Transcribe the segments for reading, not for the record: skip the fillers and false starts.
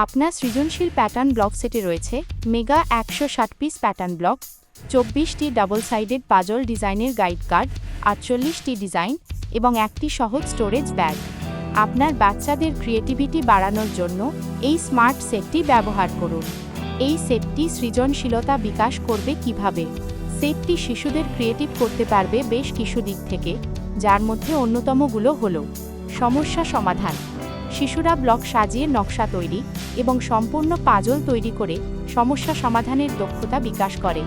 আপনার সৃজনশীল pattern block সেটে রয়েছে মেগা 160 পিস প্যাটার্ন ব্লক, 24টি ডাবল সাইডেড পাজল ডিজাইনের গাইড কার্ড, 48টি ডিজাইন এবং একটি সহজ স্টোরেজ ব্যাগ। আপনার বাচ্চাদের ক্রিয়েটিভিটি বাড়ানোর জন্য এই স্মার্ট সেটটি ব্যবহার করুন। এই সেটটি সৃজনশীলতা বিকাশ করবে কিভাবে? সেটটি শিশুদের ক্রিয়েটিভ করতে পারবে বেশ কিছু দিক থেকে, যার মধ্যে অন্যতমগুলো হল সমস্যা সমাধান। শিশুরা ব্লক সাজিয়ে নকশা তৈরি এবং সম্পূর্ণ পাজল তৈরি করে সমস্যা সমাধানের দক্ষতা বিকাশ করে।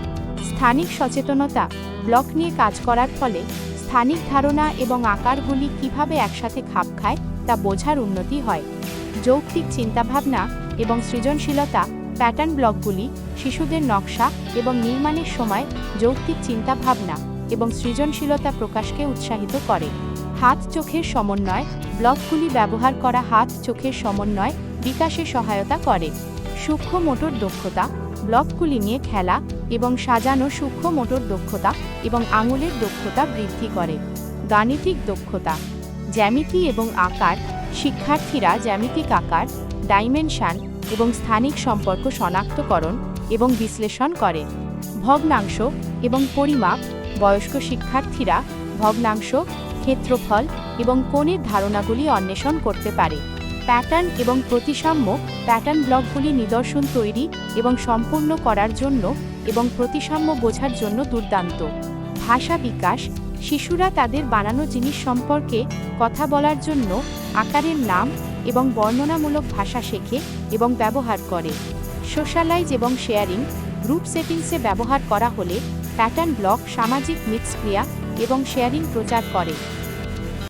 স্থানিক সচেতনতা, ব্লক নিয়ে কাজ করার ফলে স্থানিক ধারণা এবং আকারগুলি কিভাবে একসাথে খাপ খায় তা বোঝার উন্নতি হয়। যৌক্তিক চিন্তাভাবনা এবং সৃজনশীলতা, প্যাটার্ন ব্লকগুলি শিশুদের নকশা এবং নির্মাণের সময় যৌক্তিক চিন্তাভাবনা এবং সৃজনশীলতা প্রকাশকে উৎসাহিত করে। হাত চোখের সমন্বয়, ব্লকগুলি ব্যবহার করা হাত চোখের সমন্বয় বিকাশে সহায়তা করে। সূক্ষ্ম মোটর দক্ষতা, ব্লকগুলি নিয়ে খেলা এবং সাজানো সূক্ষ্ম মোটর দক্ষতা এবং আঙুলের দক্ষতা বৃদ্ধি করে। গাণিতিক দক্ষতা, জ্যামিতি এবং আকার, শিক্ষার্থীরা জ্যামিতিক আকার, ডাইমেনশন এবং স্থানিক সম্পর্ক শনাক্তকরণ এবং বিশ্লেষণ করে। ভগ্নাংশ এবং পরিমাপ, বয়স্ক শিক্ষার্থীরা ভগ্নাংশ, ক্ষেত্রফল এবং কোণের ধারণাগুলি অন্বেষণ করতে পারে। প্যাটার্ন এবং প্রতিসাম্য, প্যাটার্ন ব্লকগুলি নিদর্শন তৈরি এবং সম্পূর্ণ করার জন্য এবং প্রতিসাম্য বোঝার জন্য দুর্দান্ত। ভাষা বিকাশ, শিশুরা তাদের বানানো জিনিস সম্পর্কে কথা বলার জন্য আকারের নাম এবং বর্ণনামূলক ভাষা শেখে এবং ব্যবহার করে। সোশ্যালাইজ এবং শেয়ারিং, গ্রুপ সেটিংসে ব্যবহার করা হলে প্যাটার্ন ব্লক সামাজিক মিথস্ক্রিয়া এবং শেয়ারিং প্রচার করে।